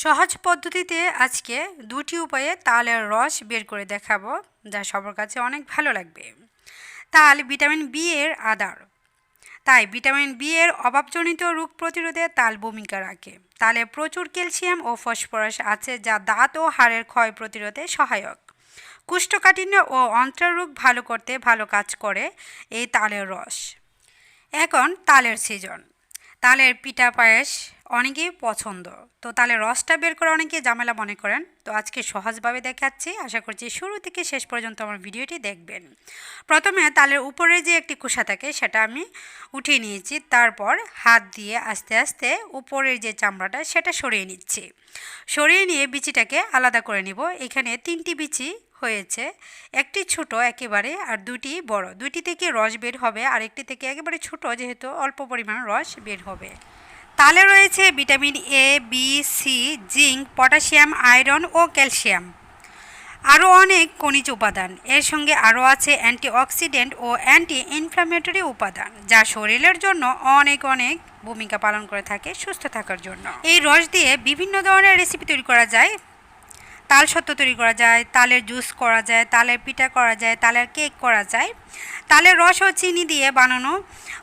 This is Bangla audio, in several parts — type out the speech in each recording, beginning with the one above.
সহজ পদ্ধতিতে আজকে দুটি উপায়ে তালের রস বের করে দেখাবো, যা সবার কাছে অনেক ভালো লাগবে। তাল ভিটামিন বি এর আধার, তাই ভিটামিন বি এর অভাবজনিত রোগ প্রতিরোধে তাল ভূমিকা রাখে। তালে প্রচুর ক্যালসিয়াম ও ফসফরাস আছে, যা দাঁত ও হাড়ের ক্ষয় প্রতিরোধে সহায়ক। কোষ্ঠকাঠিন্য ও অন্ত্রের রোগ ভালো করতে ভালো কাজ করে এই তালের রস। এখন তালের সিজন, তালের পিঠা পায়েস অনেকেই পছন্দ। তো তালের রসটা বের করে অনেকে ঝামেলা মনে করেন, তো আজকে সহজভাবে দেখাচ্ছি। আশা করছি শুরু থেকে শেষ পর্যন্ত আমার ভিডিওটি দেখবেন। প্রথমে তালের উপরে যে একটি খোসা থাকে সেটা আমি উঠিয়ে নিয়েছি, তারপর হাত দিয়ে আস্তে আস্তে উপরের যে চামড়াটা সেটা সরিয়ে নিচ্ছি। সরিয়ে নিয়ে বিচিটাকে আলাদা করে নিব। এখানে 3টি বিচি হয়েছে, একটি ছোট একেবারে আর দুটি বড়। দুইটি থেকে রস বের হবে, আর একটি থেকে একেবারে ছোট, যেহেতু অল্প পরিমাণ রস বের হবে। তালে রয়েছে vitamin A, B, C, zinc, potassium, iron ও ক্যালসিয়াম, আরও অনেক খনিজ উপাদান। এর সঙ্গে আরও আছে অ্যান্টিঅক্সিডেন্ট ও অ্যান্টি ইনফ্ল্যামেটরি উপাদান, যা শরীরের জন্য অনেক ভূমিকা পালন করে থাকে সুস্থ থাকার জন্য। এই রস দিয়ে বিভিন্ন ধরনের রেসিপি তৈরি করা যায়। তাল সত্ত্ব তৈরি করা যায়, তালের জুস করা যায়, তালের পিঠা করা যায়, তালের কেক করা যায়। তালের রস ও চিনি দিয়ে বানানো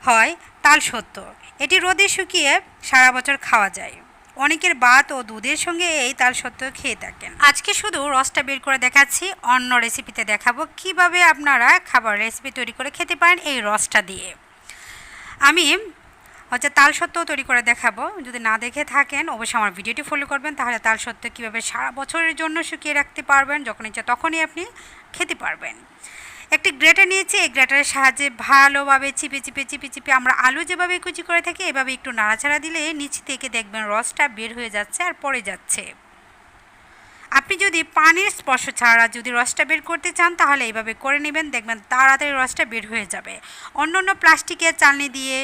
হয় তাল সত্ত্ব। এটি রোদে শুকিয়ে সারা বছর খাওয়া যায়। অনেকের ভাত ও দুধের সঙ্গে এই তাল সত্ত্ব খেয়ে থাকেন। আজকে শুধু রসটা বের করে দেখাচ্ছি, অন্য রেসিপিতে দেখাবো কিভাবে আপনারা খাবার রেসিপি তৈরি করে খেতে পারেন এই রসটা দিয়ে। আমি তাল সত্ত্ব তৈরি করে দেখাবো। যদি না দেখে থাকেন অবশ্যই আমার ভিডিওটি ফলো করবেন, তাহলে তাল সত্ত্ব কীভাবে সারা বছরের জন্য শুকিয়ে রাখতে পারবেন, যখন ইচ্ছা তখনই আপনি খেতে পারবেন। একটি গ্রেটার নিয়েছি, এই গ্রেটারের সাহায্যে ভালোভাবে চিপে চিপে চিপে চিপে আমরা আলু যেভাবে কুচি করে থাকি এভাবে একটু নাড়াচাড়া দিলে নিচ থেকে দেখবেন রসটা বের হয়ে যাচ্ছে আর পড়ে যাচ্ছে। আপনি যদি পানির স্পর্শ ছাড়া যদি রসটা বের করতে চান তাহলে এইভাবে করে নেবেন, দেখবেন তাড়াতাড়ি রসটা বের হয়ে যাবে। অন্য প্লাস্টিকের চালনি দিয়ে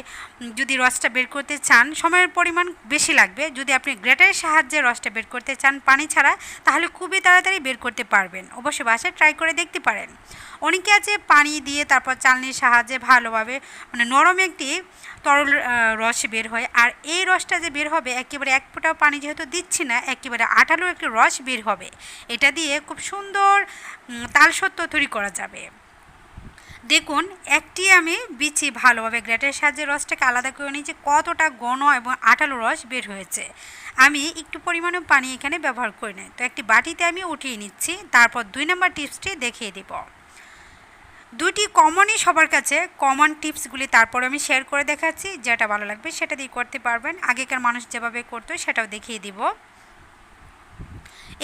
যদি রসটা বের করতে চান সময়ের পরিমাণ বেশি লাগবে। যদি আপনি গ্রেটারের সাহায্যে রসটা বের করতে চান পানি ছাড়া, তাহলে খুবই তাড়াতাড়ি বের করতে পারবেন। অবশ্যই বাসায় ট্রাই করে দেখতে পারেন। অনেকে আছে পানি দিয়ে তারপর চালনির সাহায্যে ভালোভাবে নরম একটি তরল রস বের হয়, আর এই রসটা যে বের হবে একেবারে এক ফোঁটাও পানি যেহেতু দিচ্ছি না, একেবারে আঠালো একটি রস বের হবে। এটা দিয়ে খুব সুন্দর তাল সত্ত্ব তৈরি করা যাবে। দেখুন একটি আমি বিচি ভালোভাবে গ্রেটারের সাহায্যে রসটাকে আলাদা করে নিয়েছি, কতটা ঘন এবং আঠালো রস বের হয়েছে। আমি একটু পরিমাণে পানি এখানে ব্যবহার করি না, তো একটি বাটিতে আমি উঠিয়ে নিচ্ছি। তারপর 2 নম্বর টিপসটি দেখিয়ে দেব। দুটি কমনই সবার কাছে কমন টিপসগুলি তারপর আমি শেয়ার করে দেখাচ্ছি, যেটা ভালো লাগবে সেটা দিয়ে করতে পারবেন। আগেকার মানুষ যেভাবে করতো সেটাও দেখিয়ে দিব।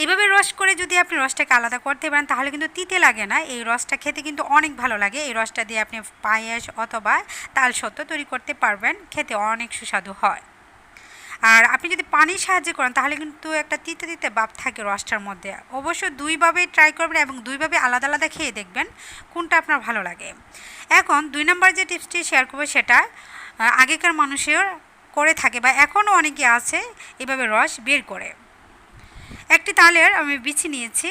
এইভাবে রস করে যদি আপনি রসটাকে আলাদা করতে পারেন তাহলে কিন্তু তিতে লাগে না, এই রসটা খেতে কিন্তু অনেক ভালো লাগে। এই রসটা দিয়ে আপনি পায়েস অথবা তাল সত্ত্ব তৈরি করতে পারবেন, খেতে অনেক সুস্বাদু হয়। আর আপনি যদি পানির সাহায্যে করেন তাহলে কিন্তু একটা তিতে তিতে ভাব থাকে রসটার মধ্যে। অবশ্যই দুইভাবেই ট্রাই করবেন এবং দুইভাবে আলাদা আলাদা খেয়ে দেখবেন কোনটা আপনার ভালো লাগে। এখন 2 নম্বর যে টিপসটি শেয়ার করবো সেটা আগেকার মানুষের করে থাকে বা এখনও অনেকে আছে এভাবে রস বের করে। একটি তালের আমি বিচি নিয়েছি,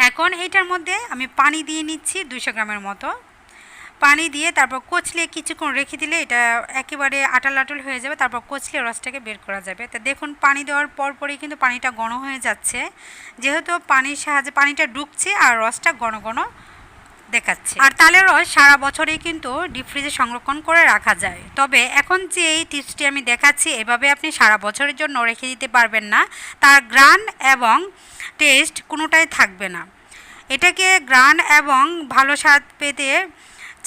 এখন এইটার মধ্যে আমি পানি দিয়ে নিচ্ছি 200 গ্রামের মতো। পানি দিয়ে তারপর কচলে কিছুক্ষণ রেখে দিলে এটা একেবারে আটাল আটল হয়ে যাবে, তারপর কচলে রসটাকে বের করা যাবে। তো দেখুন পানি দেওয়ার পরই কিন্তু পানিটা ঘন হয়ে যাচ্ছে, যেহেতু পানির সাহায্যে পানিটা ঢুকছে আর রসটা ঘন ঘন দেখাচ্ছে। আর তালের রস সারা বছরেই কিন্তু ডিপ ফ্রিজে সংরক্ষণ করে রাখা যায়। তবে এখন যে এই টিপসটি আমি দেখাচ্ছি এভাবে আপনি সারা বছরের জন্য রেখে দিতে পারবেন না, তার গ্রান এবং টেস্ট কোনোটাই থাকবে না। এটাকে গ্রান এবং ভালো স্বাদ পেতে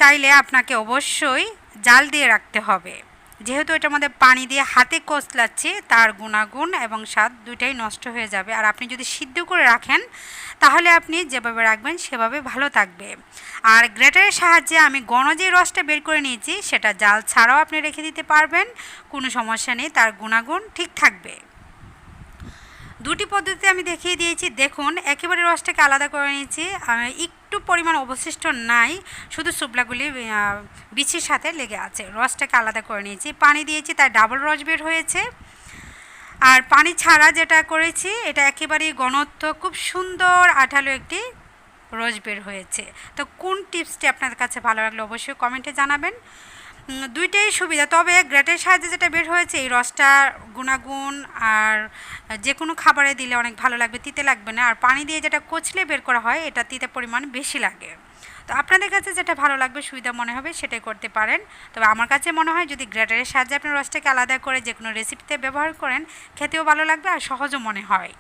চাইলে আপনাকে অবশ্যই জাল দিয়ে রাখতে হবে, যেহেতু এটার মধ্যে পানি দিয়ে হাতে কচলাচ্ছি তার গুণাগুণ এবং স্বাদ দুইটাই নষ্ট হয়ে যাবে। আর আপনি যদি সিদ্ধ করে রাখেন তাহলে আপনি যেভাবে রাখবেন সেভাবে ভালো থাকবে। আর গ্রেটারের সাহায্যে আমি ঘন যে রসটা বের করে নিয়েছি সেটা জাল ছাড়াও আপনি রেখে দিতে পারবেন, কোনো সমস্যা নেই, তার গুণাগুণ ঠিক থাকবে। দুটি পদ্ধতিতে আমি দেখিয়ে দিয়েছি। দেখুন একেবারে রসটাকে আলাদা করে নিয়েছি, একটু পরিমাণ অবশিষ্ট নাই, শুধু শুকলাগুলি বিচির সাথে লেগে আছে। রসটাকে আলাদা করে নিয়েছি, পানি দিয়েছি তাই ডাবল রস বের হয়েছে। আর পানি ছাড়া যেটা করেছি এটা একেবারেই ঘনত্ব খুব সুন্দর আঠালো একটি রস বের হয়েছে। তো কোন টিপসটি আপনাদের কাছে ভালো লাগলো অবশ্যই কমেন্টে জানাবেন। দুইটাই সুবিধা, তবে গ্রেটের সাহায্যে যেটা বের হয়েছে এই রসটার গুণাগুণ আর যে কোনো খাবারে দিলে অনেক ভালো লাগবে, তিতে লাগবে না। আর পানি দিয়ে যেটা কচলে বের করা হয় এটা তিতে পরিমাণ বেশি লাগে। তো আপনাদের কাছে যেটা ভালো লাগবে সুবিধা মনে হবে সেটাই করতে পারেন। তবে আমার কাছে মনে হয় যদি গ্রেটারের সাহায্যে আপনি রসটাকে আলাদা করে যে কোনো রেসিপিতে ব্যবহার করেন খেতেও ভালো লাগবে আর সহজও মনে হয়।